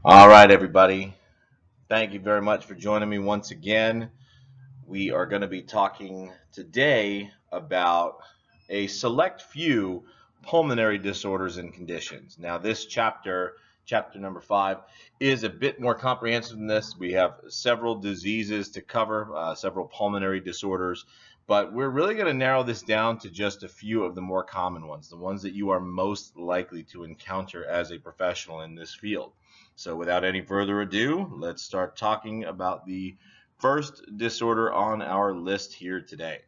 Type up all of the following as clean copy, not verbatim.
All right, everybody. Thank you very much for joining me once again. We are going to be talking today about a select few pulmonary disorders and conditions. Now, this chapter number 5, is a bit more comprehensive than this. We have several diseases to cover, several pulmonary disorders, but we're really going to narrow this down to just a few of the more common ones, the ones that you are most likely to encounter as a professional in this field. So without any further ado, let's start talking about the first disorder on our list here today.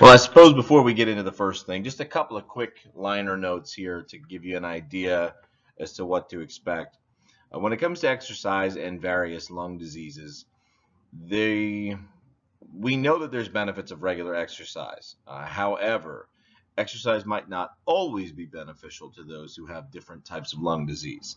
Well, I suppose before we get into the first thing, just a couple of quick liner notes here to give you an idea as to what to expect. When it comes to exercise and various lung diseases, we know that there's benefits of regular exercise. However, exercise might not always be beneficial to those who have different types of lung disease.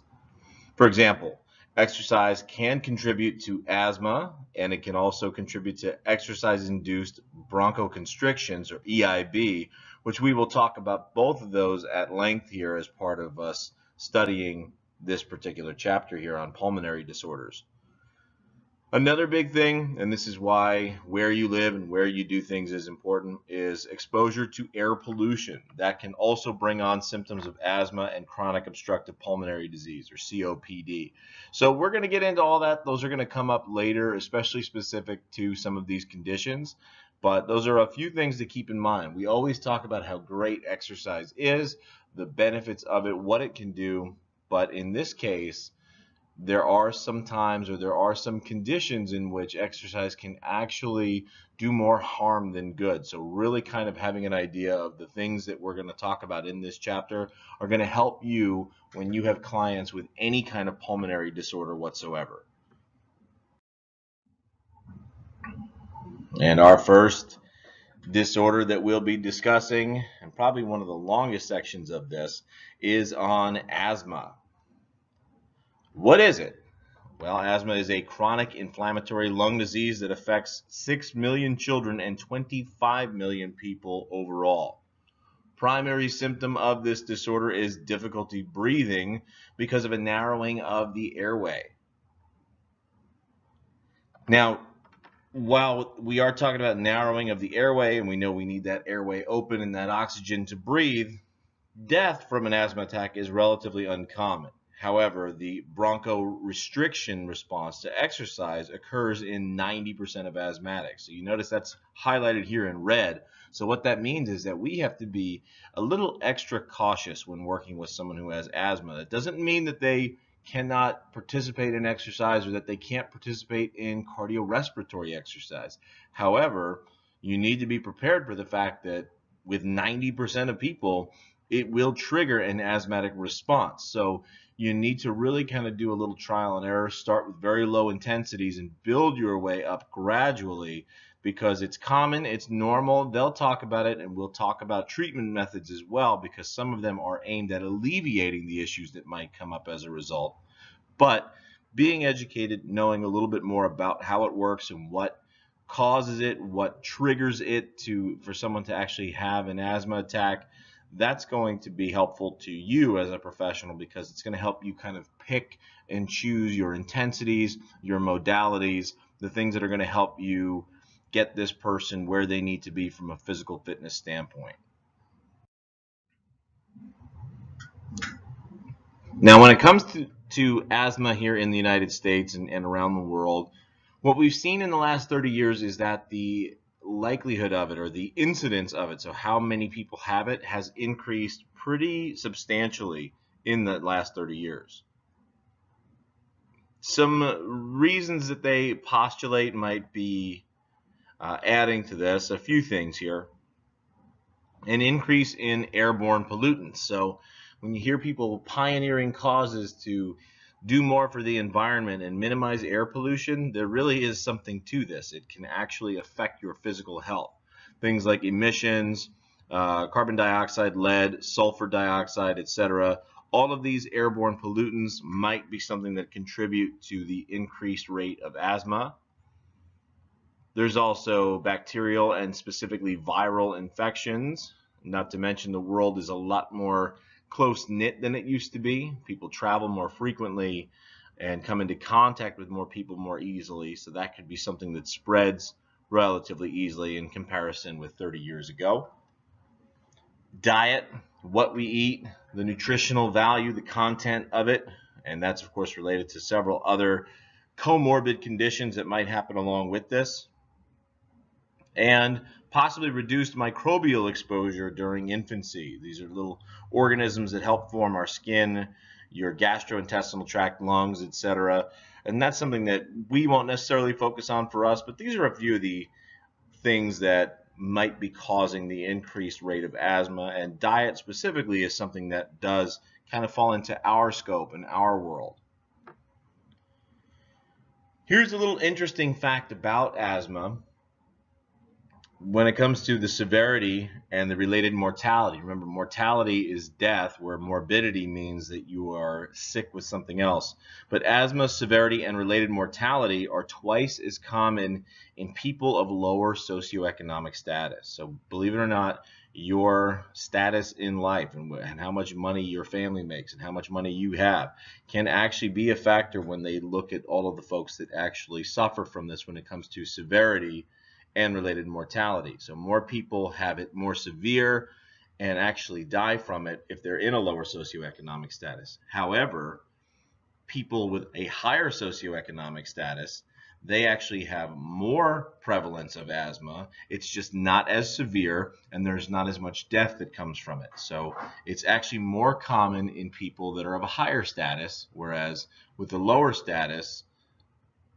For example, exercise can contribute to asthma, and it can also contribute to exercise-induced bronchoconstrictions, or EIB, which we will talk about both of those at length here as part of us studying this particular chapter here on pulmonary disorders. Another big thing, and this is why where you live and where you do things is important, is exposure to air pollution. That can also bring on symptoms of asthma and chronic obstructive pulmonary disease, or COPD. So we're going to get into all that. Those are going to come up later, especially specific to some of these conditions. But those are a few things to keep in mind. We always talk about how great exercise is, the benefits of it, what it can do. But in this case, there are some times, or there are some conditions in which exercise can actually do more harm than good. So really kind of having an idea of the things that we're going to talk about in this chapter are going to help you when you have clients with any kind of pulmonary disorder whatsoever. And our first disorder that we'll be discussing, and probably one of the longest sections of this, is on asthma. What is it? Well, asthma is a chronic inflammatory lung disease that affects 6 million children and 25 million people overall. Primary symptom of this disorder is difficulty breathing because of a narrowing of the airway. Now, while we are talking about narrowing of the airway, and we know we need that airway open and that oxygen to breathe, death from an asthma attack is relatively uncommon. However, the bronchorestriction response to exercise occurs in 90% of asthmatics. So you notice that's highlighted here in red. So what that means is that we have to be a little extra cautious when working with someone who has asthma. That doesn't mean that they cannot participate in exercise or that they can't participate in cardiorespiratory exercise. However, you need to be prepared for the fact that with 90% of people, it will trigger an asthmatic response. So you need to really kind of do a little trial and error, start with very low intensities and build your way up gradually, because it's common, it's normal. They'll talk about it, and we'll talk about treatment methods as well, because some of them are aimed at alleviating the issues that might come up as a result. But being educated, knowing a little bit more about how it works and what causes it, what triggers it for someone to actually have an asthma attack, that's going to be helpful to you as a professional, because it's going to help you kind of pick and choose your intensities, your modalities, the things that are going to help you get this person where they need to be from a physical fitness standpoint. Now, when it comes to asthma here in the United States and around the world, what we've seen in the last 30 years is that the likelihood of it, or the incidence of it, so how many people have it, has increased pretty substantially in the last 30 years. Some reasons that they postulate might be adding to this, a few things here. An increase in airborne pollutants. So when you hear people pioneering causes to do more for the environment and minimize air pollution, there really is something to this. It can actually affect your physical health. Things like emissions, carbon dioxide, lead, sulfur dioxide, etc. All of these airborne pollutants might be something that contribute to the increased rate of asthma. There's also bacterial and specifically viral infections. Not to mention the world is a lot more close-knit than it used to be. People travel more frequently and come into contact with more people more easily. So that could be something that spreads relatively easily in comparison with 30 years ago. Diet, what we eat, the nutritional value, the content of it, and that's of course related to several other comorbid conditions that might happen along with this, and possibly reduced microbial exposure during infancy. These are little organisms that help form our skin, your gastrointestinal tract, lungs, etc. And that's something that we won't necessarily focus on for us, but these are a few of the things that might be causing the increased rate of asthma, and diet specifically is something that does kind of fall into our scope and our world. Here's a little interesting fact about asthma when it comes to the severity and the related mortality. Remember, mortality is death, where morbidity means that you are sick with something else. But asthma severity and related mortality are twice as common in people of lower socioeconomic status. So believe it or not, your status in life and how much money your family makes and how much money you have can actually be a factor when they look at all of the folks that actually suffer from this when it comes to severity and related mortality. So more people have it more severe and actually die from it if they're in a lower socioeconomic status. However, people with a higher socioeconomic status, they actually have more prevalence of asthma. It's just not as severe, and there's not as much death that comes from it. So it's actually more common in people that are of a higher status, whereas with the lower status,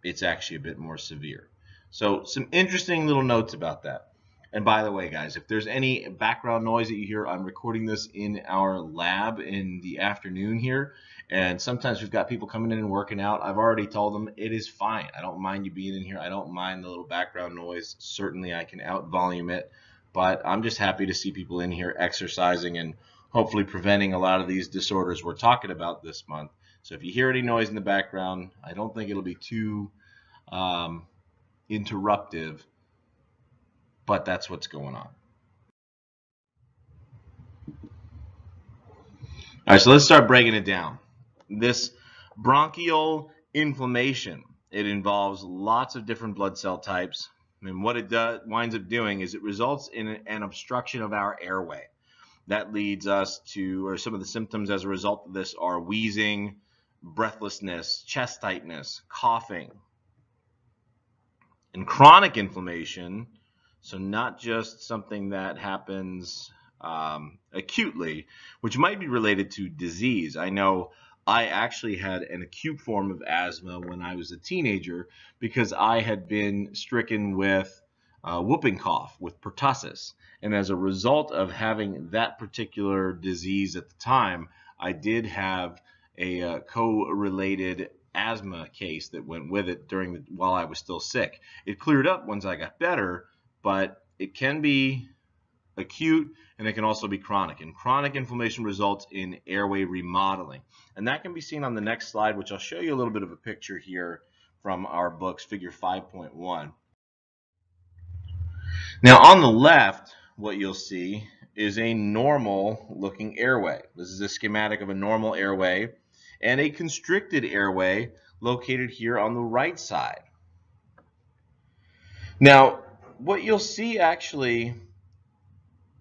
it's actually a bit more severe. So some interesting little notes about that. And by the way, guys, if there's any background noise that you hear, I'm recording this in our lab in the afternoon here. And sometimes we've got people coming in and working out. I've already told them it is fine. I don't mind you being in here. I don't mind the little background noise. Certainly I can out volume it. But I'm just happy to see people in here exercising and hopefully preventing a lot of these disorders we're talking about this month. So if you hear any noise in the background, I don't think it'll be too interruptive, but that's what's going on. All right, so let's start breaking it down. This bronchial inflammation, it involves lots of different blood cell types, and what it winds up doing is it results in an obstruction of our airway. That leads us to, or some of the symptoms as a result of this are wheezing, breathlessness, chest tightness, coughing. And chronic inflammation, so not just something that happens acutely, which might be related to disease. I know I actually had an acute form of asthma when I was a teenager because I had been stricken with whooping cough, with pertussis. And as a result of having that particular disease at the time, I did have a co-related asthma case that went with it while I was still sick. It cleared up once I got better, but it can be acute and it can also be chronic. And chronic inflammation results in airway remodeling. And that can be seen on the next slide, which I'll show you a little bit of a picture here from our books, figure 5.1. Now on the left, what you'll see is a normal looking airway. This is a schematic of a normal airway and a constricted airway located here on the right side. Now, what you'll see actually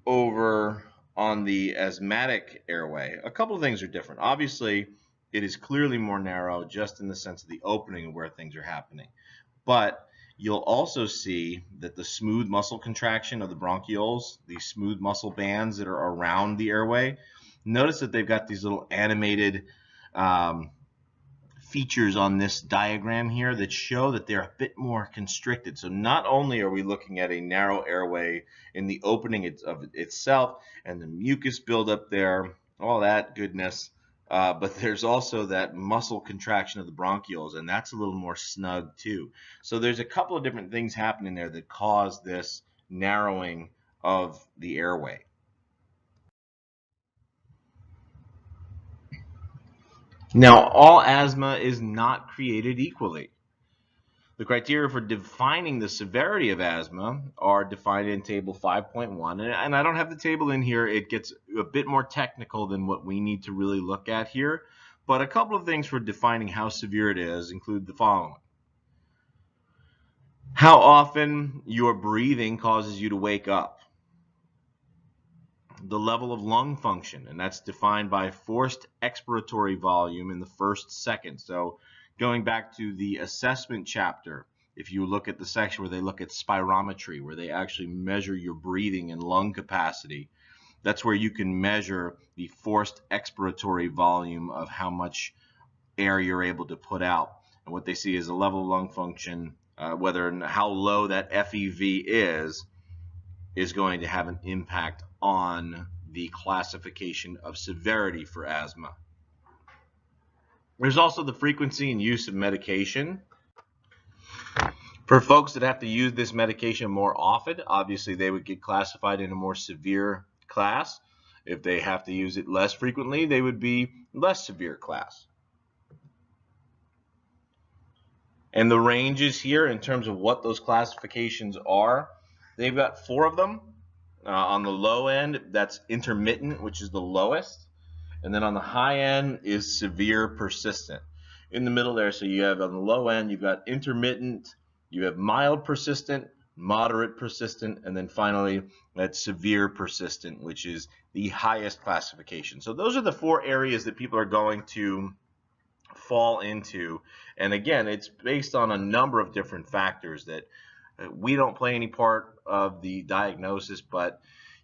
over on the asthmatic airway, a couple of things are different. Obviously, it is clearly more narrow just in the sense of the opening of where things are happening. But you'll also see that the smooth muscle contraction of the bronchioles, these smooth muscle bands that are around the airway, notice that they've got these little animated features on this diagram here that show that they're a bit more constricted. So not only are we looking at a narrow airway in the opening of itself and the mucus buildup there, all that goodness, but there's also that muscle contraction of the bronchioles, and that's a little more snug too. So there's a couple of different things happening there that cause this narrowing of the airway. Now, all asthma is not created equally. The criteria for defining the severity of asthma are defined in Table 5.1, and I don't have the table in here. It gets a bit more technical than what we need to really look at here, but a couple of things for defining how severe it is include the following. How often your breathing causes you to wake up. The level of lung function, and that's defined by forced expiratory volume in the first second. So going back to the assessment chapter, if you look at the section where they look at spirometry, where they actually measure your breathing and lung capacity, that's where you can measure the forced expiratory volume of how much air you're able to put out. And what they see is the level of lung function, whether and how low that FEV is going to have an impact on the classification of severity for asthma. There's also the frequency and use of medication. For folks that have to use this medication more often, obviously they would get classified in a more severe class. If they have to use it less frequently, they would be less severe class. And the ranges here in terms of what those classifications are, they've got 4 of them. On the low end, that's intermittent, which is the lowest. And then on the high end is severe persistent. In the middle there, so you have on the low end, you've got intermittent, you have mild persistent, moderate persistent, and then finally that's severe persistent, which is the highest classification. So those are the 4 areas that people are going to fall into. And again, it's based on a number of different factors that we don't play any part of the diagnosis, but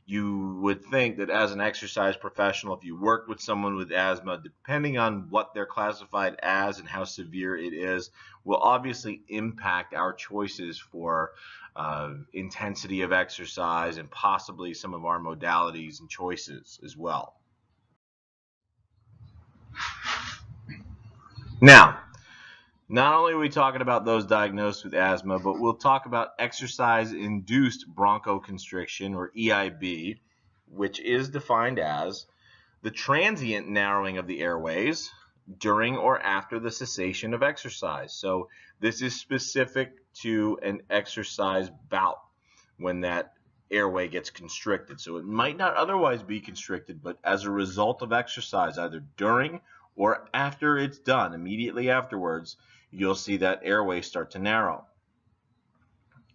you would think that as an exercise professional, if you work with someone with asthma, depending on what they're classified as and how severe it is, will obviously impact our choices for intensity of exercise and possibly some of our modalities and choices as well. Now, not only are we talking about those diagnosed with asthma, but we'll talk about exercise-induced bronchoconstriction, or EIB, which is defined as the transient narrowing of the airways during or after the cessation of exercise. So this is specific to an exercise bout when that airway gets constricted. So it might not otherwise be constricted, but as a result of exercise, either during or after it's done, immediately afterwards, you'll see that airway start to narrow.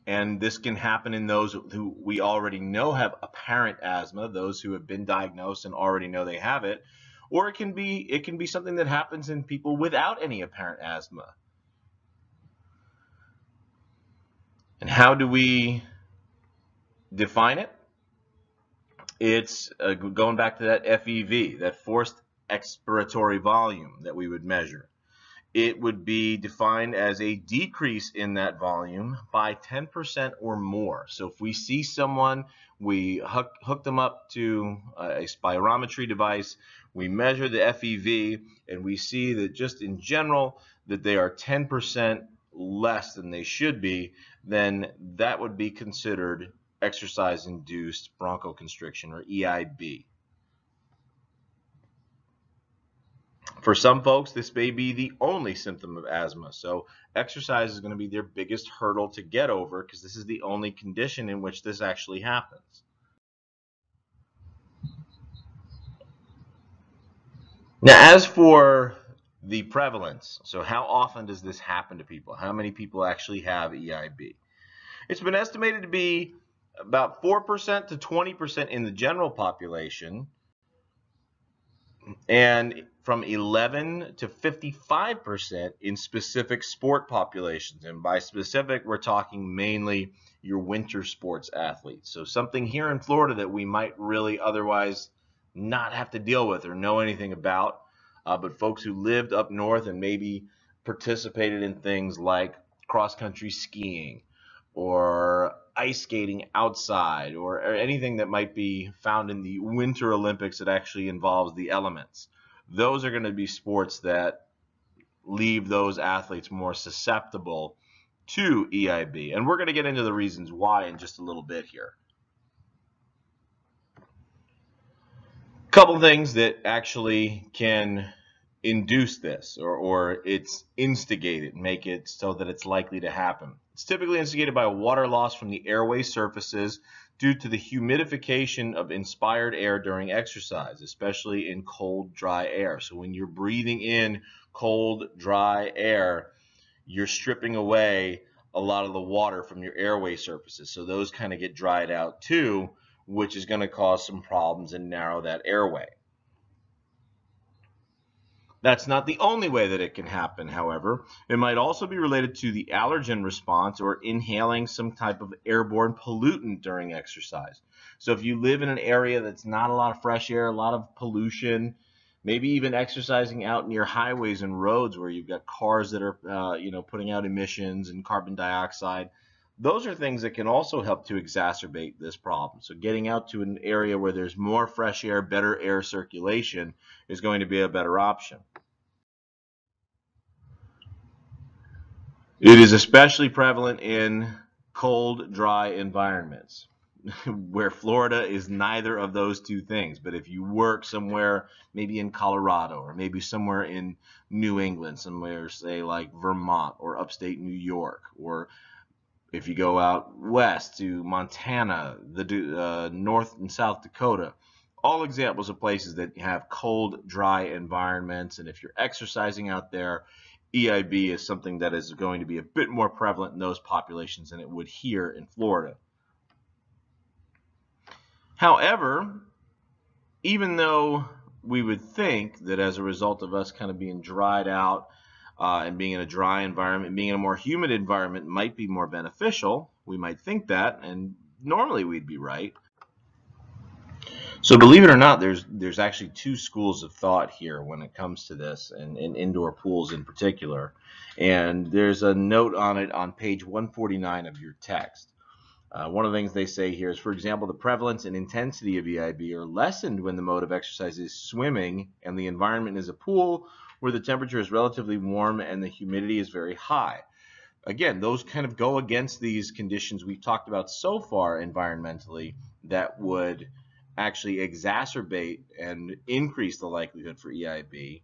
And this can happen in those who we already know have apparent asthma, those who have been diagnosed and already know they have it, or it can be something that happens in people without any apparent asthma. And how do we define it? It's going back to that FEV, that forced expiratory volume that we would measure. It would be defined as a decrease in that volume by 10% or more. So if we see someone, we hook them up to a spirometry device, we measure the FEV, and we see that just in general that they are 10% less than they should be, then that would be considered exercise-induced bronchoconstriction, or EIB. For some folks, this may be the only symptom of asthma, so exercise is going to be their biggest hurdle to get over because this is the only condition in which this actually happens. Now, as for the prevalence, so how often does this happen to people? How many people actually have EIB? It's been estimated to be about 4% to 20% in the general population, and from 11 to 55% in specific sport populations. And by specific, we're talking mainly your winter sports athletes. So something here in Florida that we might really otherwise not have to deal with or know anything about, but folks who lived up north and maybe participated in things like cross-country skiing or ice skating outside, or anything that might be found in the Winter Olympics that actually involves the elements. Those are going to be sports that leave those athletes more susceptible to EIB. And we're going to get into the reasons why in just a little bit here. A couple things that actually can induce this, or it's instigated, make it so that it's likely to happen. It's typically instigated by water loss from the airway surfaces due to the humidification of inspired air during exercise, especially in cold, dry air. So when you're breathing in cold, dry air, you're stripping away a lot of the water from your airway surfaces. So those kind of get dried out too, which is going to cause some problems and narrow that airway. That's not the only way that it can happen, however. It might also be related to the allergen response or inhaling some type of airborne pollutant during exercise. So if you live in an area that's not a lot of fresh air, a lot of pollution, maybe even exercising out near highways and roads where you've got cars that are putting out emissions and carbon dioxide, those are things that can also help to exacerbate this problem. So getting out to an area where there's more fresh air, better air circulation is going to be a better option. It is especially prevalent in cold, dry environments where Florida is neither of those two things. But if you work somewhere, maybe in Colorado or maybe somewhere in New England, somewhere, say, like Vermont or upstate New York, or if you go out west to Montana, the North and South Dakota, all examples of places that have cold, dry environments. And if you're exercising out there, EIB is something that is going to be a bit more prevalent in those populations than it would here in Florida. However, even though we would think that as a result of us kind of being dried out and being in a dry environment, being in a more humid environment might be more beneficial, we might think that, and normally we'd be right. So believe it or not, there's actually two schools of thought here when it comes to this, and indoor pools in particular. And there's a note on it on page 149 of your text. One of the things they say here is, for example, the prevalence and intensity of EIB are lessened when the mode of exercise is swimming and the environment is a pool where the temperature is relatively warm and the humidity is very high. Again, those kind of go against these conditions we've talked about so far environmentally that would actually exacerbate and increase the likelihood for EIB.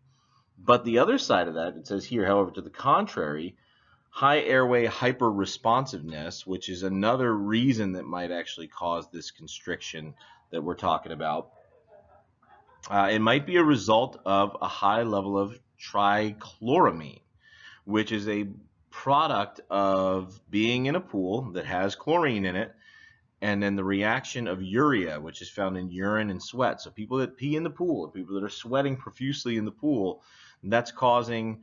But the other side of that, it says here, however, to the contrary, high airway hyperresponsiveness, which is another reason that might actually cause this constriction that we're talking about. It might be a result of a high level of trichloramine, which is a product of being in a pool that has chlorine in it, and then the reaction of urea, which is found in urine and sweat. So people that pee in the pool, people that are sweating profusely in the pool, that's causing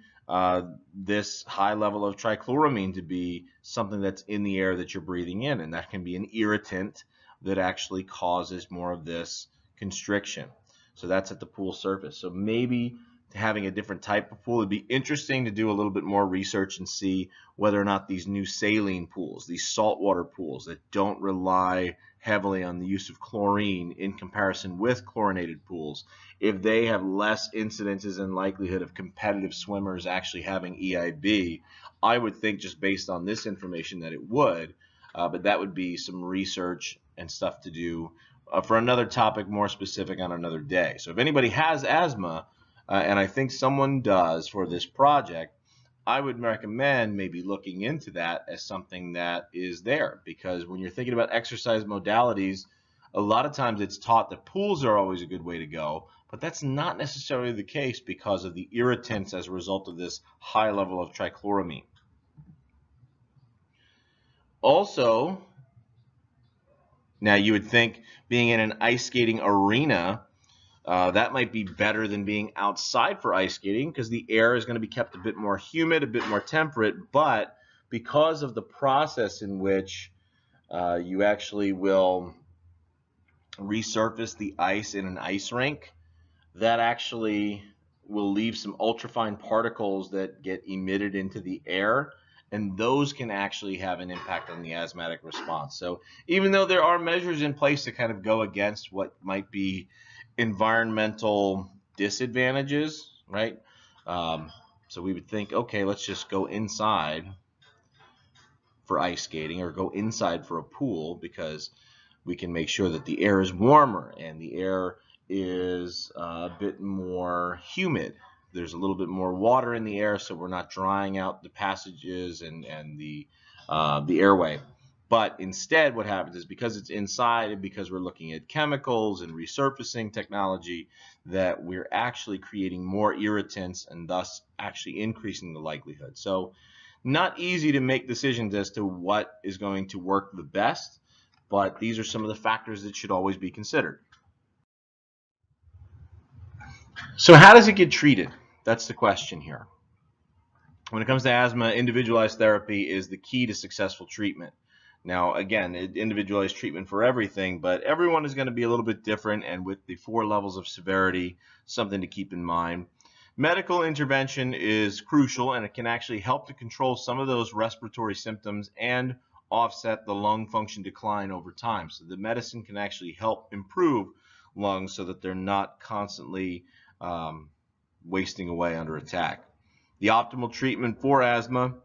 this high level of trichloramine to be something that's in the air that you're breathing in, and that can be an irritant that actually causes more of this constriction. So that's at the pool surface. So maybe having a different type of pool, it'd be interesting to do a little bit more research and see whether or not these new saline pools, these saltwater pools that don't rely heavily on the use of chlorine in comparison with chlorinated pools, if they have less incidences and likelihood of competitive swimmers actually having EIB. I would think, just based on this information, that it would, but that would be some research and stuff to do for another topic more specific on another day. So if anybody has asthma, and I think someone does for this project, I would recommend maybe looking into that as something that is there, because when you're thinking about exercise modalities, a lot of times it's taught that pools are always a good way to go, but that's not necessarily the case because of the irritants as a result of this high level of trichloramine. Also, now you would think being in an ice skating arena, that might be better than being outside for ice skating because the air is going to be kept a bit more humid, a bit more temperate, but because of the process in which you actually will resurface the ice in an ice rink, that actually will leave some ultrafine particles that get emitted into the air, and those can actually have an impact on the asthmatic response. So even though there are measures in place to kind of go against what might be environmental disadvantages, right? So we would think, okay, let's just go inside for ice skating or go inside for a pool because we can make sure that the air is warmer and the air is a bit more humid there's a little bit more water in the air, so we're not drying out the passages and the airway. But instead, what happens is because it's inside and because we're looking at chemicals and resurfacing technology, that we're actually creating more irritants and thus actually increasing the likelihood. So not easy to make decisions as to what is going to work the best, but these are some of the factors that should always be considered. So how does it get treated? That's the question here. When it comes to asthma, individualized therapy is the key to successful treatment. Now, again, individualized treatment for everything, but everyone is going to be a little bit different, and with the 4 levels of severity, something to keep in mind. Medical intervention is crucial, and it can actually help to control some of those respiratory symptoms and offset the lung function decline over time. So the medicine can actually help improve lungs so that they're not constantly wasting away under attack. The optimal treatment for asthma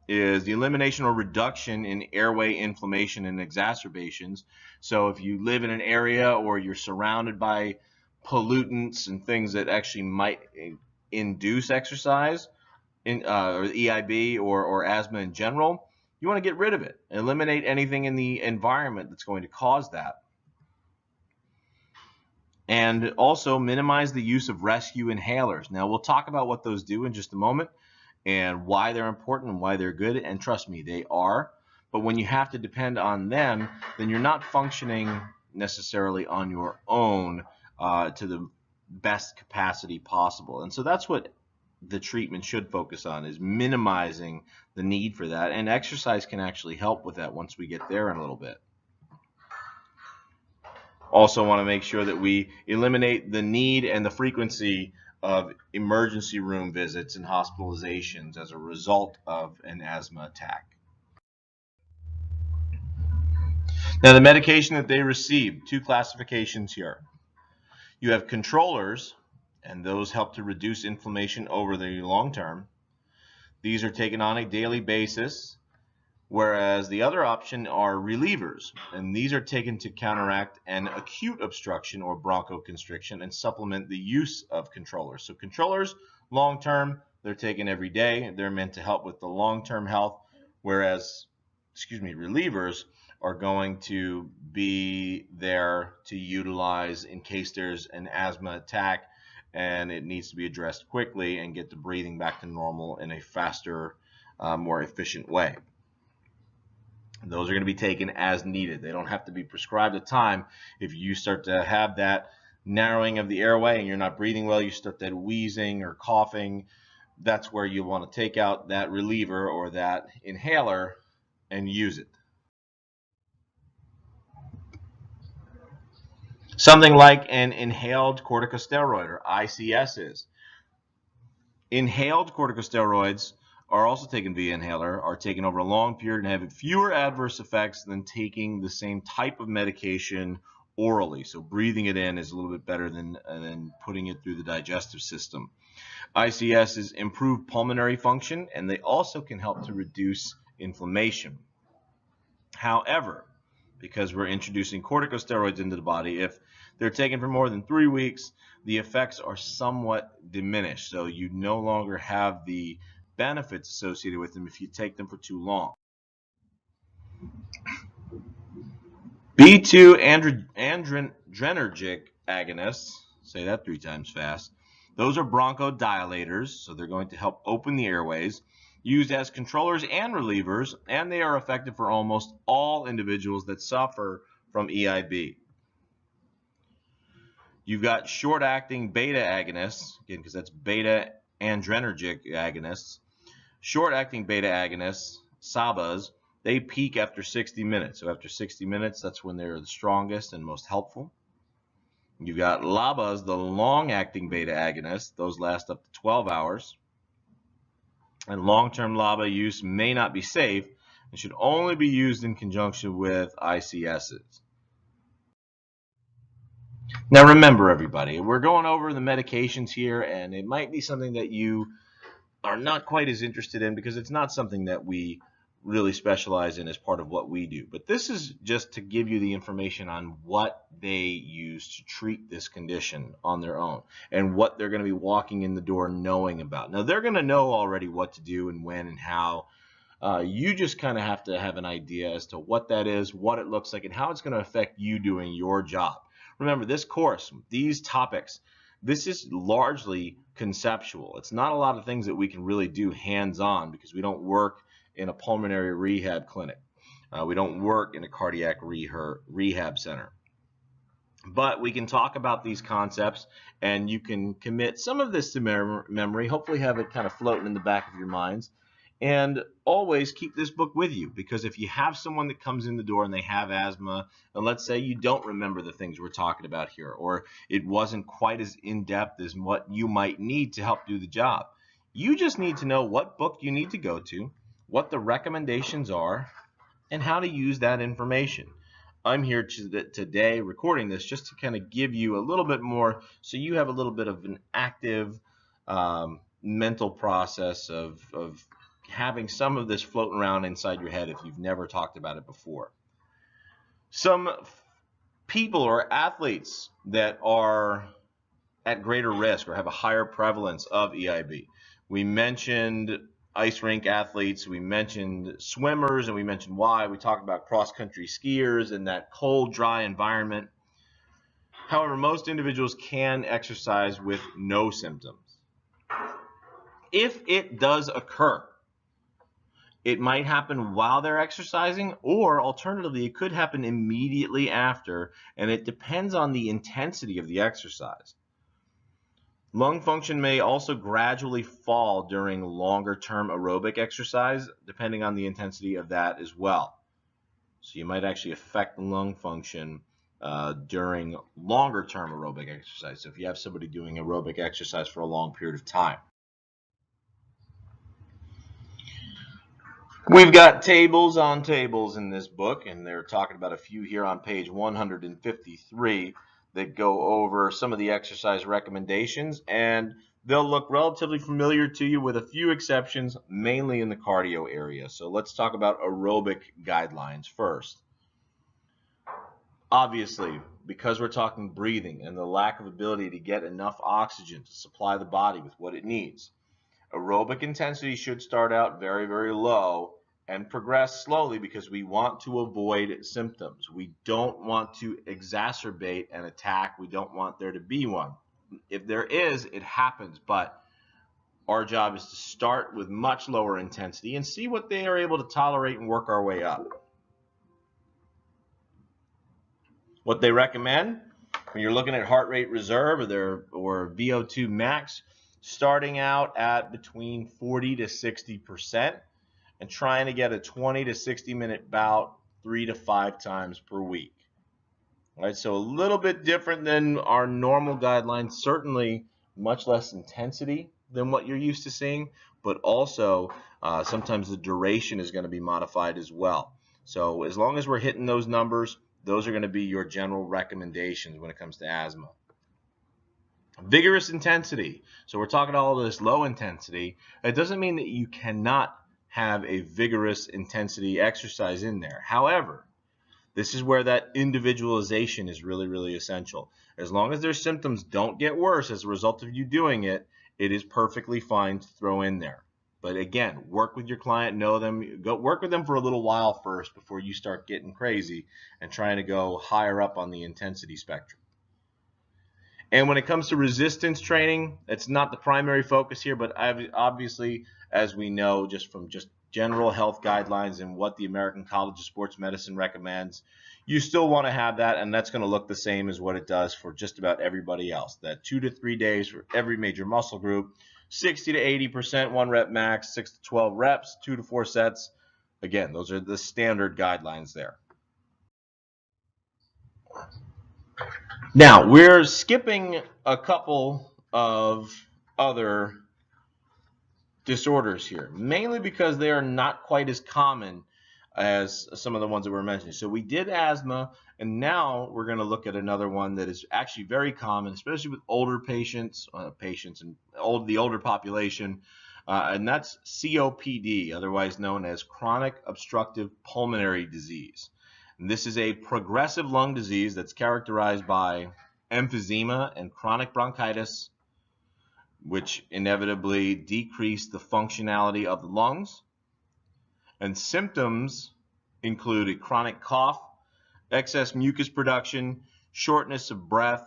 is the elimination or reduction in airway inflammation and exacerbations. So if you live in an area or you're surrounded by pollutants and things that actually might induce exercise or EIB or asthma in general, you want to get rid of it. Eliminate anything in the environment that's going to cause that. And also minimize the use of rescue inhalers. Now, we'll talk about what those do in just a moment and why they're important and why they're good, and trust me, they are. But when you have to depend on them, then you're not functioning necessarily on your own to the best capacity possible. And so that's what the treatment should focus on, is minimizing the need for that, and exercise can actually help with that once we get there in a little bit. Also want to make sure that we eliminate the need and the frequency of emergency room visits and hospitalizations as a result of an asthma attack. Now, the medication that they receive, 2 classifications here. You have controllers, and those help to reduce inflammation over the long term. These are taken on a daily basis, whereas the other option are relievers, and these are taken to counteract an acute obstruction or bronchoconstriction and supplement the use of controllers. So controllers, long term, they're taken every day. They're meant to help with the long-term health, whereas, relievers are going to be there to utilize in case there's an asthma attack and it needs to be addressed quickly and get the breathing back to normal in a faster, more efficient way. Those are going to be taken as needed. They don't have to be prescribed at time. If you start to have that narrowing of the airway and you're not breathing well, you start that wheezing or coughing, that's where you want to take out that reliever or that inhaler and use it. Something like an inhaled corticosteroid, or ICSs. Inhaled corticosteroids are also taken via inhaler, are taken over a long period and have fewer adverse effects than taking the same type of medication orally. So breathing it in is a little bit better than putting it through the digestive system. ICSs improve pulmonary function, and they also can help to reduce inflammation. However, because we're introducing corticosteroids into the body, if they're taken for more than 3 weeks, the effects are somewhat diminished. So you no longer have the benefits associated with them if you take them for too long. B2 adrenergic agonists, say that 3 times fast, those are bronchodilators, so they're going to help open the airways, used as controllers and relievers, and they are effective for almost all individuals that suffer from EIB. You've got short-acting beta agonists, again, because that's beta adrenergic agonists. Short-acting beta agonists, SABAs, they peak after 60 minutes. So after 60 minutes, that's when they're the strongest and most helpful. You've got LABAs, the long-acting beta agonists. Those last up to 12 hours. And long-term LABA use may not be safe and should only be used in conjunction with ICSs. Now remember, everybody, we're going over the medications here, and it might be something that you are not quite as interested in because it's not something that we really specialize in as part of what we do. But this is just to give you the information on what they use to treat this condition on their own and what they're going to be walking in the door knowing about. Now, they're going to know already what to do and when and how. You just kind of have to have an idea as to what that is, what it looks like, and how it's going to affect you doing your job. Remember, this course, these topics, this is largely conceptual. It's not a lot of things that we can really do hands-on because we don't work in a pulmonary rehab clinic. We don't work in a cardiac rehab center. But we can talk about these concepts, and you can commit some of this to memory, hopefully have it kind of floating in the back of your minds. And always keep this book with you, because if you have someone that comes in the door and they have asthma, and let's say you don't remember the things we're talking about here, or it wasn't quite as in-depth as what you might need to help do the job, you just need to know what book you need to go to, what the recommendations are, and how to use that information. I'm here today recording this just to kind of give you a little bit more so you have a little bit of an active mental process of having some of this floating around inside your head if you've never talked about it before. Some people or athletes that are at greater risk or have a higher prevalence of EIB. We mentioned ice rink athletes, we mentioned swimmers, and we mentioned why. We talked about cross-country skiers and that cold, dry environment. However, most individuals can exercise with no symptoms. If it does occur, it might happen while they're exercising, or alternatively, it could happen immediately after, and it depends on the intensity of the exercise. Lung function may also gradually fall during longer-term aerobic exercise, depending on the intensity of that as well. So you might actually affect lung function during longer-term aerobic exercise. So if you have somebody doing aerobic exercise for a long period of time. We've got tables on tables in this book, and they're talking about a few here on page 153 that go over some of the exercise recommendations, and they'll look relatively familiar to you with a few exceptions, mainly in the cardio area. So let's talk about aerobic guidelines first. Obviously, because we're talking breathing and the lack of ability to get enough oxygen to supply the body with what it needs, aerobic intensity should start out very, very low and progress slowly because we want to avoid symptoms. We don't want to exacerbate an attack. We don't want there to be one. If there is, it happens, but our job is to start with much lower intensity and see what they are able to tolerate and work our way up. What they recommend when you're looking at heart rate reserve or VO2 max, starting out at between 40 to 60% and trying to get a 20 to 60 minute bout 3 to 5 times per week. All right, so a little bit different than our normal guidelines, certainly much less intensity than what you're used to seeing, but also sometimes the duration is going to be modified as well. So as long as we're hitting those numbers, those are going to be your general recommendations when it comes to asthma. Vigorous intensity. So we're talking all this low intensity. It doesn't mean that you cannot have a vigorous intensity exercise in there. However, this is where that individualization is really, really essential. As long as their symptoms don't get worse as a result of you doing it, it is perfectly fine to throw in there. But again, work with your client, know them, go work with them for a little while first before you start getting crazy and trying to go higher up on the intensity spectrum. And when it comes to resistance training, it's not the primary focus here, but obviously, as we know, just from general health guidelines and what the American College of Sports Medicine recommends, you still want to have that, and that's going to look the same as what it does for just about everybody else. That 2 to 3 days for every major muscle group, 60 to 80%, 1 rep max, 6 to 12 reps, 2 to 4 sets. Again, those are the standard guidelines there. Now, we're skipping a couple of other disorders here, mainly because they are not quite as common as some of the ones that we're mentioning. So we did asthma, and now we're going to look at another one that is actually very common, especially with older patients and the older population. and that's COPD, otherwise known as chronic obstructive pulmonary disease. And this is a progressive lung disease that's characterized by emphysema and chronic bronchitis, which inevitably decrease the functionality of the lungs. And symptoms include a chronic cough, excess mucus production, shortness of breath,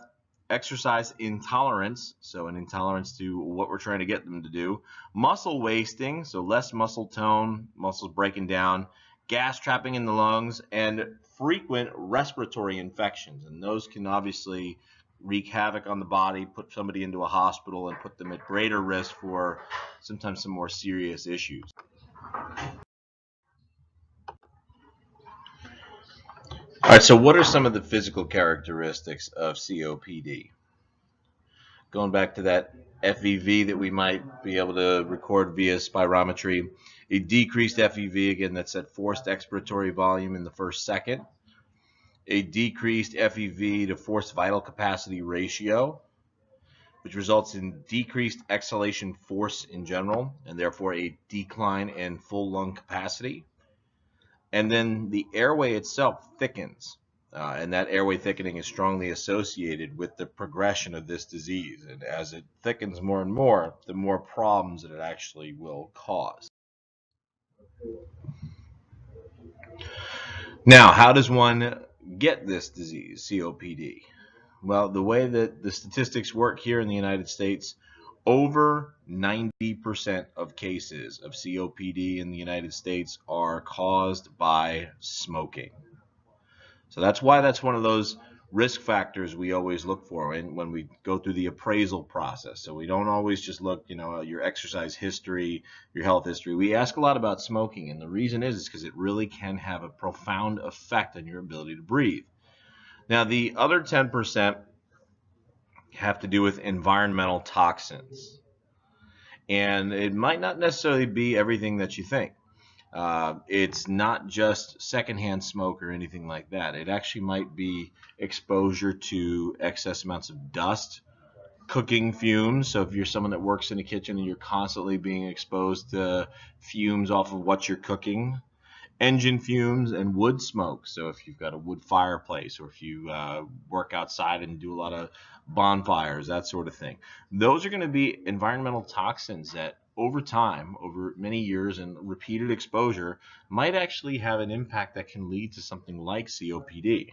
exercise intolerance, so an intolerance to what we're trying to get them to do, muscle wasting, so less muscle tone, muscles breaking down, gas trapping in the lungs, and frequent respiratory infections. And those can obviously wreak havoc on the body, put somebody into a hospital, and put them at greater risk for sometimes some more serious issues. All right, so what are some of the physical characteristics of COPD? Going back to that FEV that we might be able to record via spirometry, a decreased FEV, again, that's that forced expiratory volume in the first second, a decreased FEV to forced vital capacity ratio, which results in decreased exhalation force in general, and therefore a decline in full lung capacity. And then the airway itself thickens, and that airway thickening is strongly associated with the progression of this disease. And as it thickens more and more, the more problems that it actually will cause. Now, how does one get this disease, COPD? Well, the way that the statistics work here in the United States, over 90% of cases of COPD in the United States are caused by smoking. So that's why that's one of those risk factors we always look for when we go through the appraisal process. So we don't always just look, your exercise history, your health history. We ask a lot about smoking, and the reason is because it really can have a profound effect on your ability to breathe. Now, the other 10% have to do with environmental toxins. And it might not necessarily be everything that you think. It's not just secondhand smoke or anything like that. It actually might be exposure to excess amounts of dust, cooking fumes. So if you're someone that works in a kitchen and you're constantly being exposed to fumes off of what you're cooking, engine fumes, and wood smoke. So if you've got a wood fireplace, or if you work outside and do a lot of bonfires, that sort of thing. Those are going to be environmental toxins that over time, over many years and repeated exposure, might actually have an impact that can lead to something like COPD.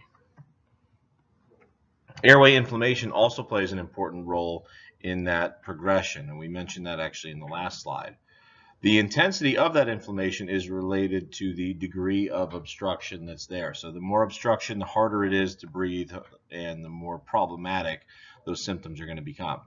Airway inflammation also plays an important role in that progression, and we mentioned that actually in the last slide. The intensity of that inflammation is related to the degree of obstruction that's there. So the more obstruction, the harder it is to breathe, and the more problematic those symptoms are going to become.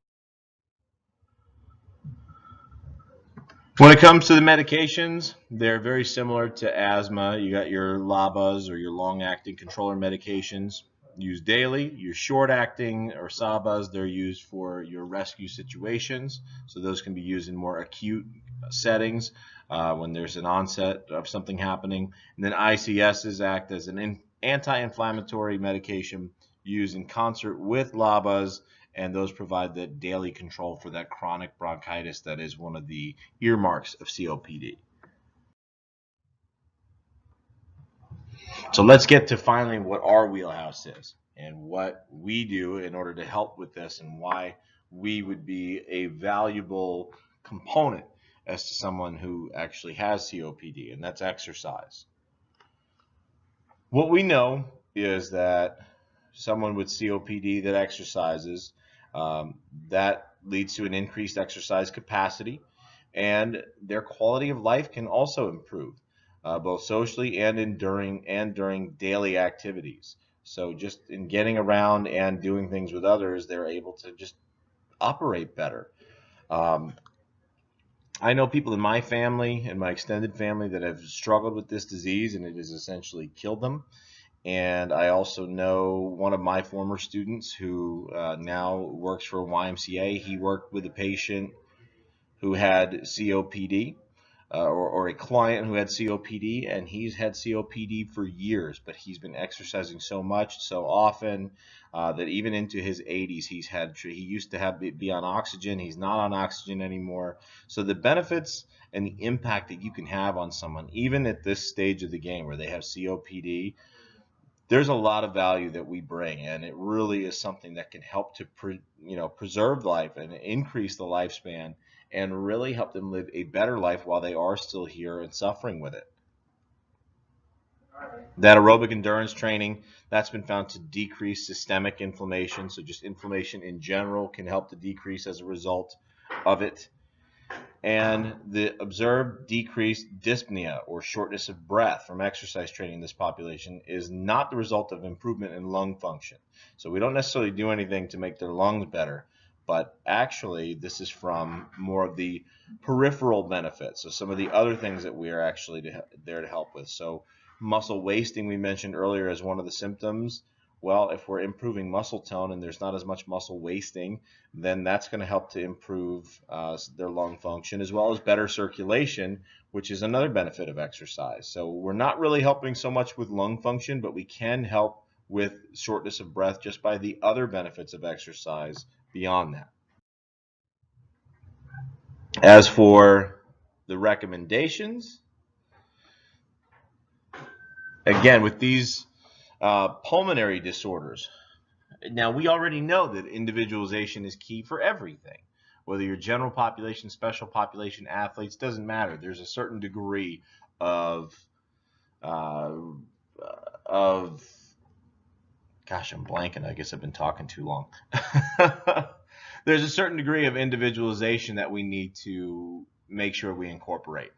When it comes to the medications, they're very similar to asthma. You got your LABAs, or your long-acting controller medications, used daily. Your short-acting or SABAs, they're used for your rescue situations. So those can be used in more acute settings when there's an onset of something happening. And then ICSs act as an anti-inflammatory medication used in concert with LABAs, and those provide the daily control for that chronic bronchitis that is one of the earmarks of COPD. So let's get to finally what our wheelhouse is and what we do in order to help with this, and why we would be a valuable component as to someone who actually has COPD, and that's exercise. What we know is that someone with COPD that exercises, that leads to an increased exercise capacity, and their quality of life can also improve, both socially and during daily activities. So just in getting around and doing things with others, they're able to just operate better. I know people in my family and my extended family that have struggled with this disease, and it has essentially killed them. And I also know one of my former students who now works for YMCA. He worked with a patient who had COPD. or a client who had COPD, and he's had COPD for years, but he's been exercising so much, so often, that even into his 80s, he used to be on oxygen. He's not on oxygen anymore. So the benefits and the impact that you can have on someone, even at this stage of the game where they have COPD, there's a lot of value that we bring, and it really is something that can help to preserve life and increase the lifespan and really help them live a better life while they are still here and suffering with it. That aerobic endurance training, that's been found to decrease systemic inflammation, so just inflammation in general can help to decrease as a result of it. And the observed decreased dyspnea, or shortness of breath, from exercise training in this population is not the result of improvement in lung function. So we don't necessarily do anything to make their lungs better, but actually this is from more of the peripheral benefits. So some of the other things that we are actually there to help with. So muscle wasting, we mentioned earlier, as one of the symptoms. Well, if we're improving muscle tone and there's not as much muscle wasting, then that's going to help to improve their lung function, as well as better circulation, which is another benefit of exercise. So we're not really helping so much with lung function, but we can help with shortness of breath just by the other benefits of exercise beyond that. As for the recommendations, again, with these pulmonary disorders, now we already know that individualization is key for everything. Whether you're general population, special population, athletes, doesn't matter. There's a certain degree of gosh, I'm blanking. I guess I've been talking too long. There's a certain degree of individualization that we need to make sure we incorporate.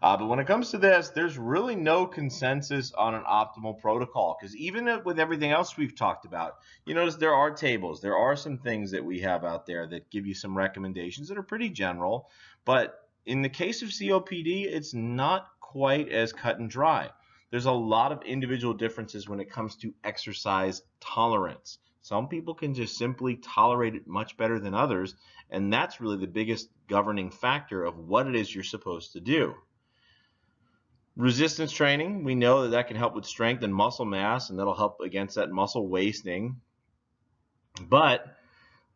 But when it comes to this, there's really no consensus on an optimal protocol, because even with everything else we've talked about, you notice there are tables. There are some things that we have out there that give you some recommendations that are pretty general. But in the case of COPD, it's not quite as cut and dry. There's a lot of individual differences when it comes to exercise tolerance. Some people can just simply tolerate it much better than others, and that's really the biggest governing factor of what it is you're supposed to do. Resistance training, we know that can help with strength and muscle mass, and that'll help against that muscle wasting. But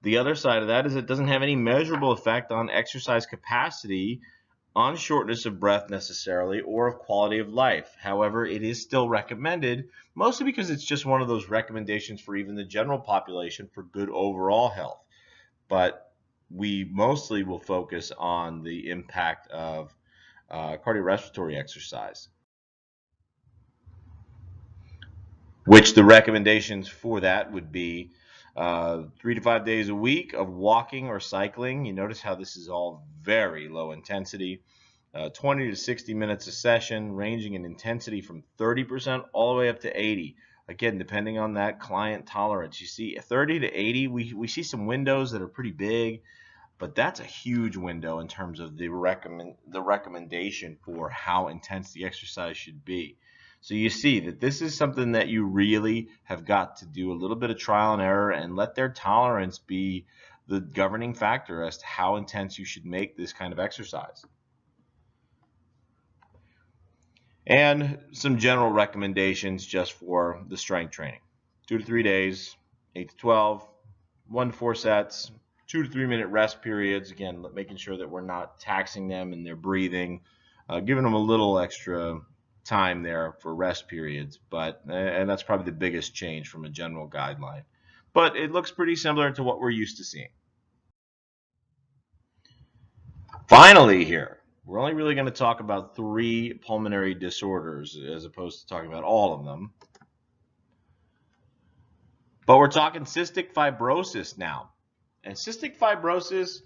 the other side of that is it doesn't have any measurable effect on exercise capacity, on shortness of breath necessarily, or of quality of life. However, it is still recommended, mostly because it's just one of those recommendations for even the general population for good overall health. But we mostly will focus on the impact of cardiorespiratory exercise, which the recommendations for that would be 3 to 5 days a week of walking or cycling. You notice how this is all very low intensity. 20 to 60 minutes a session, ranging in intensity from 30% all the way up to 80%. Again, depending on that client tolerance. You see 30 to 80, we see some windows that are pretty big, but that's a huge window in terms of the recommendation for how intense the exercise should be. So you see that this is something that you really have got to do a little bit of trial and error and let their tolerance be the governing factor as to how intense you should make this kind of exercise. And some general recommendations just for the strength training. 2 to 3 days, 8 to 12, 1 to 4 sets, 2 to 3 minute rest periods. Again, making sure that we're not taxing them in their breathing, giving them a little extra time there for rest periods. And that's probably the biggest change from a general guideline. But it looks pretty similar to what we're used to seeing. Finally here, we're only really going to talk about 3 pulmonary disorders as opposed to talking about all of them. But we're talking cystic fibrosis now. And cystic fibrosis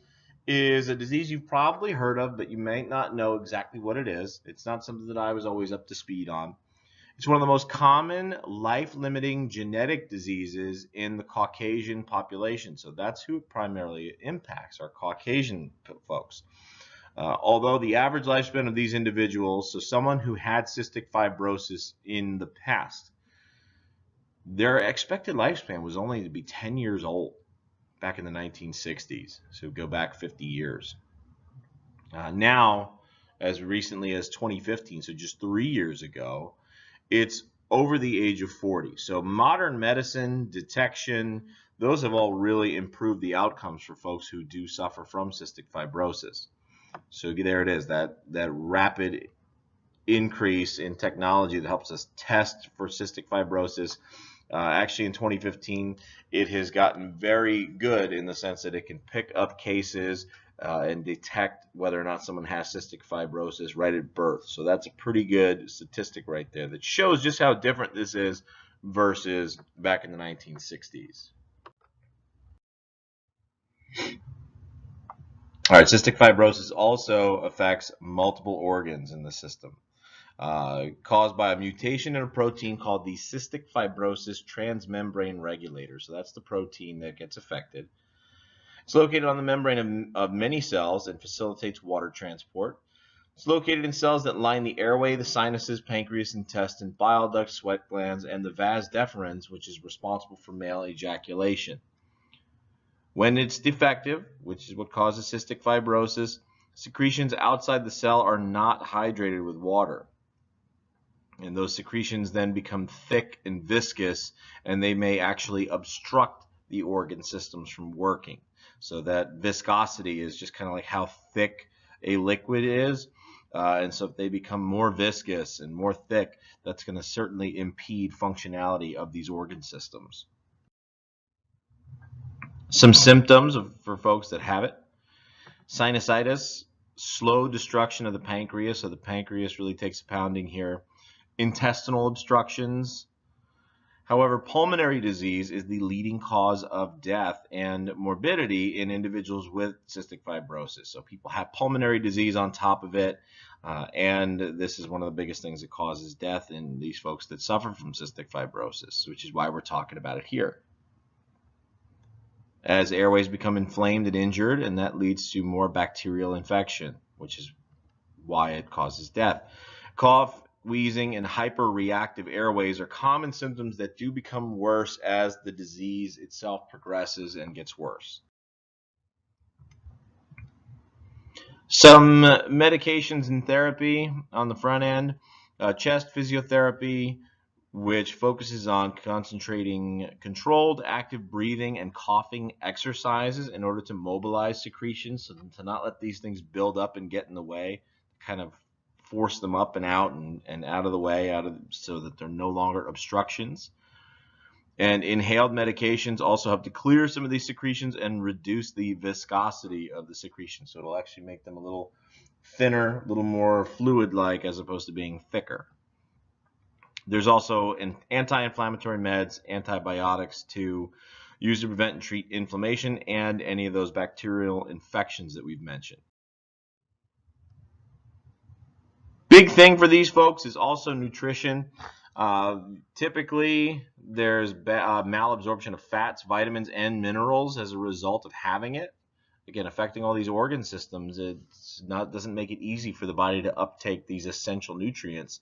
is a disease you've probably heard of, but you may not know exactly what it is. It's not something that I was always up to speed on. It's one of the most common life-limiting genetic diseases in the Caucasian population. So that's who it primarily impacts, our Caucasian folks. Although the average lifespan of these individuals, so someone who had cystic fibrosis in the past, their expected lifespan was only to be 10 years old back in the 1960s. So go back 50 years. Now, as recently as 2015, so just 3 years ago, it's over the age of 40. So modern medicine, detection, those have all really improved the outcomes for folks who do suffer from cystic fibrosis. So there it is, that rapid increase in technology that helps us test for cystic fibrosis. Actually, in 2015, it has gotten very good in the sense that it can pick up cases and detect whether or not someone has cystic fibrosis right at birth. So that's a pretty good statistic right there that shows just how different this is versus back in the 1960s. All right, cystic fibrosis also affects multiple organs in the system. Caused by a mutation in a protein called the cystic fibrosis transmembrane regulator. So that's the protein that gets affected. It's located on the membrane of many cells and facilitates water transport. It's located in cells that line the airway, the sinuses, pancreas, intestine, bile ducts, sweat glands, and the vas deferens, which is responsible for male ejaculation. When it's defective, which is what causes cystic fibrosis, secretions outside the cell are not hydrated with water. And those secretions then become thick and viscous, and they may actually obstruct the organ systems from working. So that viscosity is just kind of like how thick a liquid is. And so if they become more viscous and more thick, that's going to certainly impede functionality of these organ systems. Some symptoms for folks that have it: sinusitis, slow destruction of the pancreas, so the pancreas really takes a pounding here. Intestinal obstructions. However, pulmonary disease is the leading cause of death and morbidity in individuals with cystic fibrosis. So people have pulmonary disease on top of it, and this is one of the biggest things that causes death in these folks that suffer from cystic fibrosis, which is why we're talking about it here. As airways become inflamed and injured, and that leads to more bacterial infection, which is why it causes death. Cough, wheezing, and hyperreactive airways are common symptoms that do become worse as the disease itself progresses and gets worse. Some medications and therapy on the front end: chest physiotherapy, which focuses on concentrating controlled active breathing and coughing exercises in order to mobilize secretions, so to not let these things build up and get in the way, kind of force them up and out of the way, so that they're no longer obstructions. And inhaled medications also help to clear some of these secretions and reduce the viscosity of the secretion, so it'll actually make them a little thinner, a little more fluid-like, as opposed to being thicker. There's also anti-inflammatory meds, antibiotics, to use to prevent and treat inflammation and any of those bacterial infections that we've mentioned. Big thing for these folks is also nutrition. Typically, there's malabsorption of fats, vitamins, and minerals as a result of having it. Again, affecting all these organ systems, doesn't make it easy for the body to uptake these essential nutrients.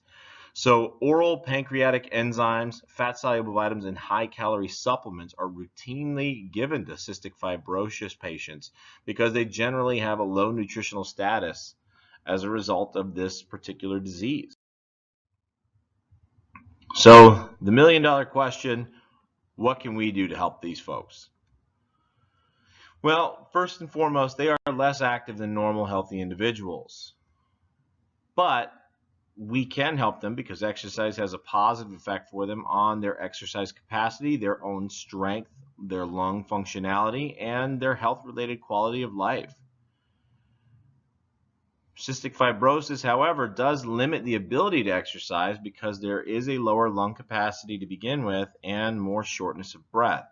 So oral pancreatic enzymes, fat-soluble vitamins, and high-calorie supplements are routinely given to cystic fibrosis patients because they generally have a low nutritional status as a result of this particular disease. So the million-dollar question: what can we do to help these folks? Well, first and foremost, they are less active than normal healthy individuals. But we can help them because exercise has a positive effect for them on their exercise capacity, their own strength, their lung functionality, and their health-related quality of life. Cystic fibrosis, however, does limit the ability to exercise because there is a lower lung capacity to begin with and more shortness of breath.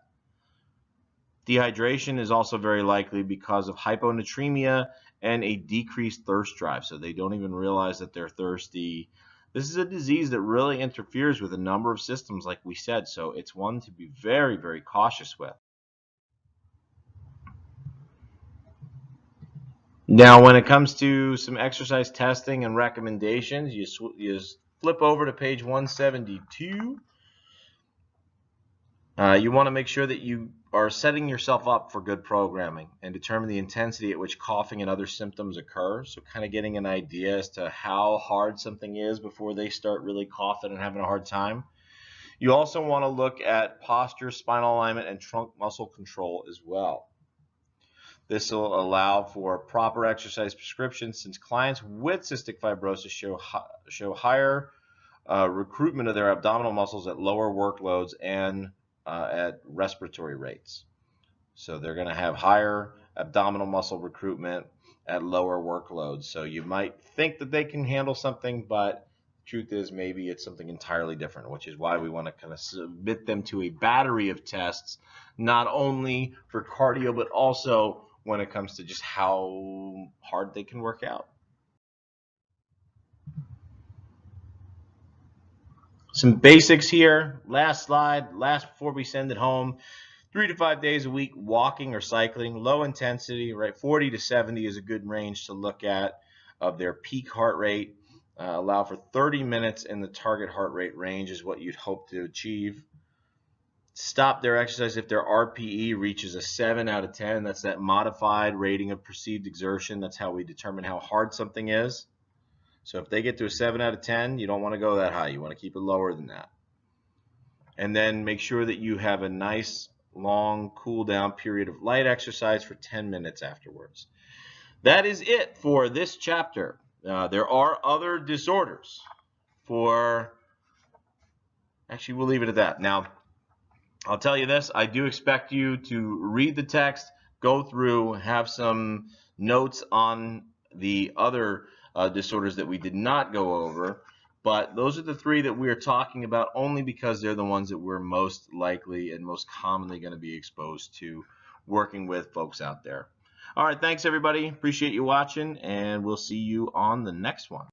Dehydration is also very likely because of hyponatremia and a decreased thirst drive, so they don't even realize that they're thirsty. This is a disease that really interferes with a number of systems, like we said, so it's one to be very, very cautious with. Now, when it comes to some exercise testing and recommendations, you flip over to page 172. You want to make sure that you are setting yourself up for good programming and determine the intensity at which coughing and other symptoms occur. So kind of getting an idea as to how hard something is before they start really coughing and having a hard time. You also want to look at posture, spinal alignment, and trunk muscle control as well. This will allow for proper exercise prescriptions since clients with cystic fibrosis show higher recruitment of their abdominal muscles at lower workloads and at respiratory rates. So they're going to have higher abdominal muscle recruitment at lower workloads. So you might think that they can handle something, but the truth is maybe it's something entirely different, which is why we want to kind of submit them to a battery of tests, not only for cardio, but also when it comes to just how hard they can work out. Some basics here. Last slide, last before we send it home. 3 to 5 days a week walking or cycling, low intensity, right? 40 to 70 is a good range to look at of their peak heart rate. Allow for 30 minutes in the target heart rate range is what you'd hope to achieve. Stop their exercise if their RPE reaches a 7 out of 10. That's that modified rating of perceived exertion. That's how we determine how hard something is. So if they get to a 7 out of 10, you don't want to go that high. You want to keep it lower than that. And then make sure that you have a nice long cool down period of light exercise for 10 minutes afterwards. That is it for this chapter. There are other disorders actually we'll leave it at that. Now, I'll tell you this, I do expect you to read the text, go through, have some notes on the other disorders that we did not go over. But those are the three that we're talking about only because they're the ones that we're most likely and most commonly going to be exposed to working with folks out there. All right, thanks everybody. Appreciate you watching, and we'll see you on the next one.